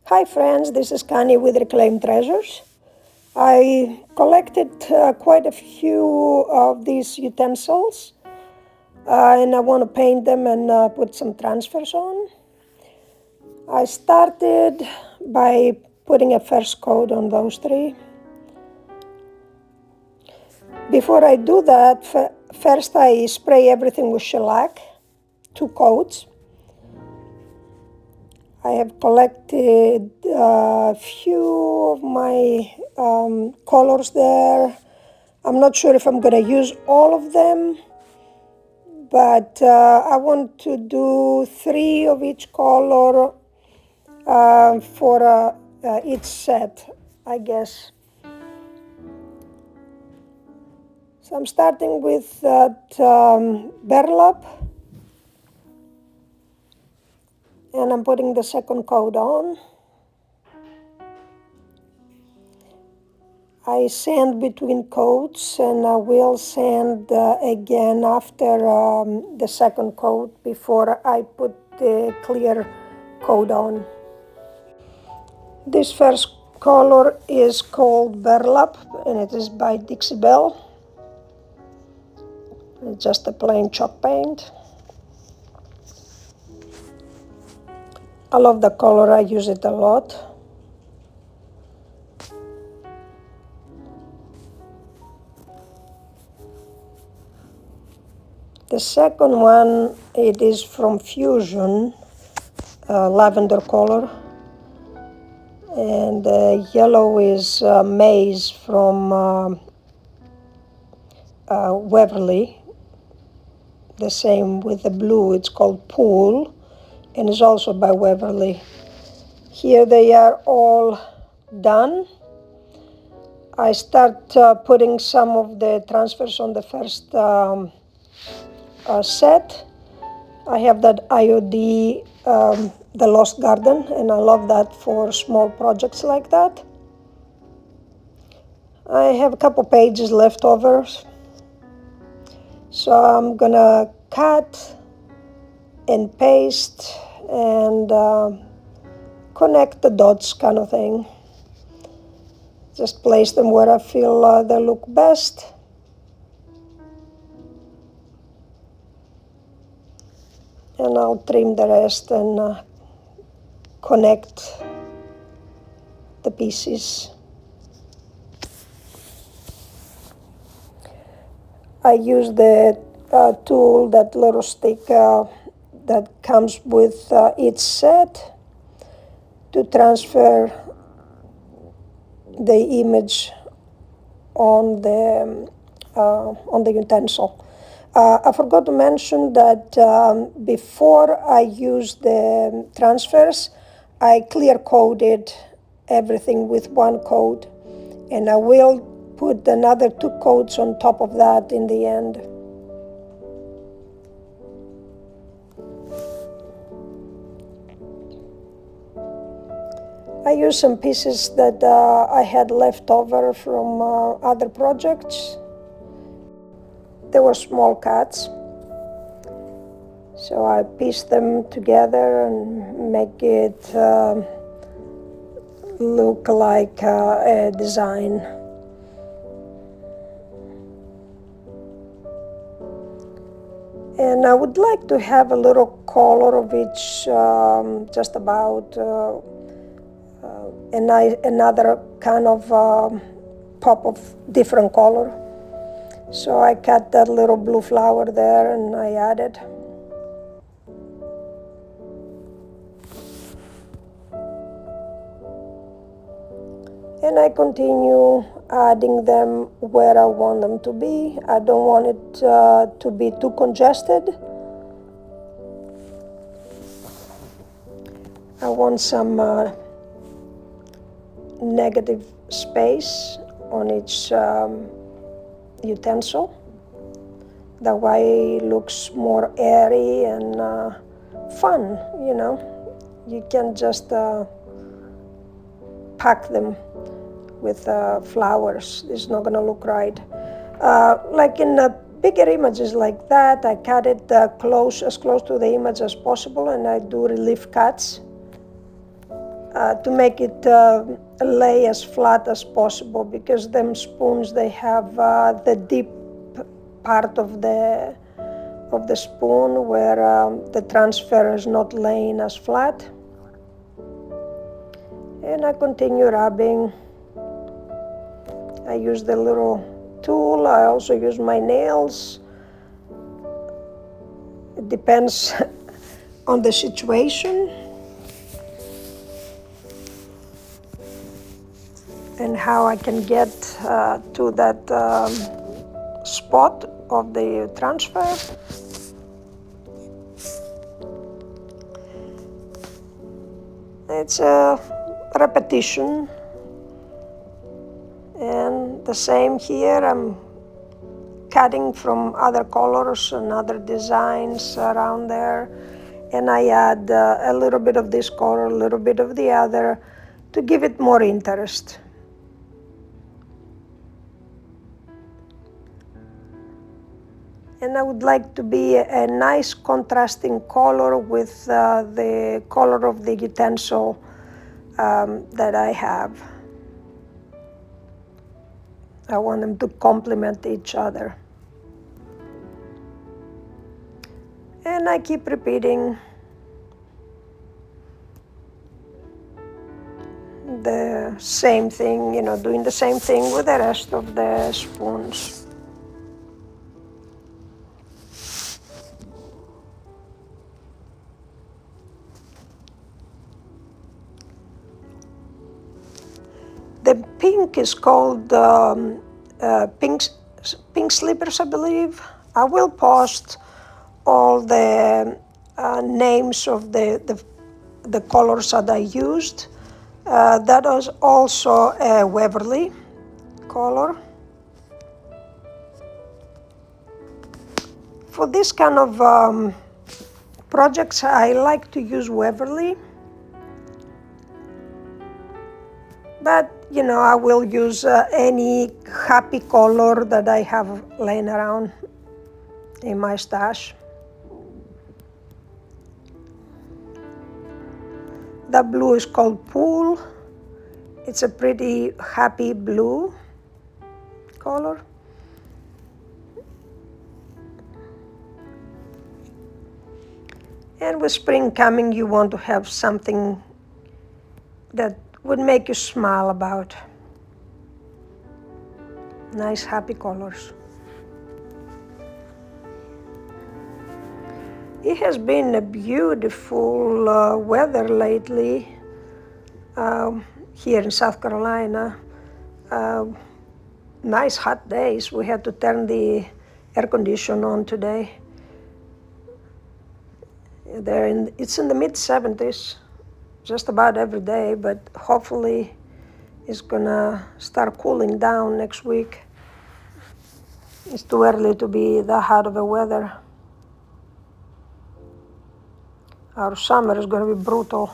Hi friends, this is Connie with Reclaimed Treasures. I collected quite a few of these utensils and I want to paint them and put some transfers on. I started by putting a first coat on those three. Before I do that, first I spray everything with shellac, 2 coats. I have collected a few of my colors there. I'm not sure if I'm going to use all of them, but I want to do 3 of each color for each set, I guess. So I'm starting with that burlap. And I'm putting the second coat on. I sand between coats and I will sand again after the second coat before I put the clear coat on. This first color is called Burlap and it is by Dixie Belle. It's just a plain chalk paint. I love the color, I use it a lot. The second one, it is from Fusion, lavender color. And the yellow is Maize from Waverly. The same with the blue, it's called Pool, and is also by Waverly. Here they are all done. I start putting some of the transfers on the first set. I have that IOD, the Lost Garden, and I love that for small projects like that. I have a couple pages left over, so I'm gonna cut and paste and connect the dots kind of thing. Just place them where I feel they look best. And I'll trim the rest and connect the pieces. I use the tool, that little stick that comes with each set to transfer the image on the utensil. I forgot to mention that before I use the transfers, I clear coated everything with 1 coat, and I will put another 2 coats on top of that in the end. I used some pieces that I had left over from other projects. They were small cuts, so I pieced them together and make it look like a design. And I would like to have a little color of each, just about another kind of pop of different color. So I cut that little blue flower there and I added. And I continue adding them where I want them to be. I don't want it to be too congested. I want some negative space on each utensil. That way it looks more airy and fun, you know. You can just pack them with flowers. It's not gonna look right. Like in the bigger images like that, I cut it as close to the image as possible, and I do relief cuts to make it lay as flat as possible, because them spoons, they have the deep part of the spoon where the transfer is not laying as flat. And I continue rubbing. I use the little tool. I also use my nails. It depends on the situation and how I can get to that spot of the transfer. It's a repetition, and the same here. I'm cutting from other colors and other designs around there, and I add a little bit of this color, a little bit of the other, to give it more interest. And I would like to be a nice contrasting color with the color of the utensil that I have. I want them to complement each other. And I keep repeating the same thing, doing the same thing with the rest of the spoons. The pink is called pink slippers, I believe. I will post all the names of the colors that I used. That was also a Waverly color. For this kind of projects, I like to use Waverly. But, I will use any happy color that I have laying around in my stash. The blue is called Pool. It's a pretty happy blue color. And with spring coming, you want to have something that would make you smile about. Nice happy colors. It has been a beautiful weather lately here in South Carolina. Nice hot days. We had to turn the air conditioner on today. It's in the mid-70s. Just about every day, but hopefully it's gonna start cooling down next week. It's too early to be that hot of the weather. Our summer is gonna be brutal.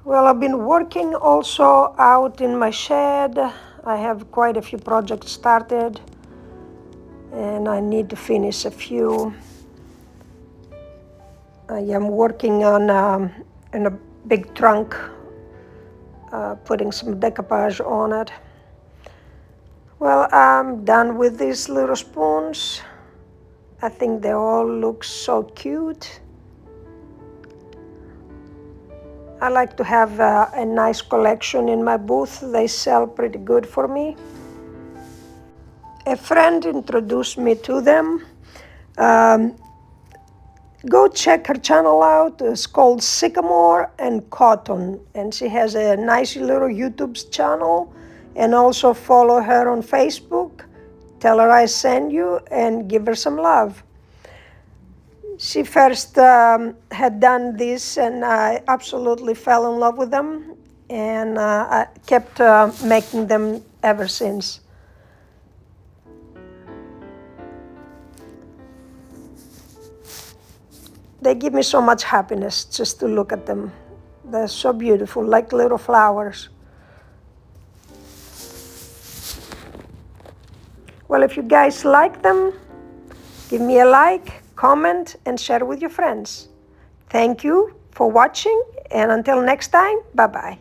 Well, I've been working also out in my shed. I have quite a few projects started, and I need to finish a few. I am working on in a big trunk, putting some decoupage on it. Well, I'm done with these little spoons. I think they all look so cute. I like to have a nice collection in my booth. They sell pretty good for me. A friend introduced me to them. Go check her channel out. It's called Sycamore and Cotton, and she has a nice little YouTube channel. And also follow her on Facebook. Tell her I send you and give her some love. She first had done this, and I absolutely fell in love with them, and I kept making them ever since. They give me so much happiness just to look at them. They're so beautiful, like little flowers. Well, if you guys like them, give me a like, comment, and share with your friends. Thank you for watching, and until next time, bye-bye.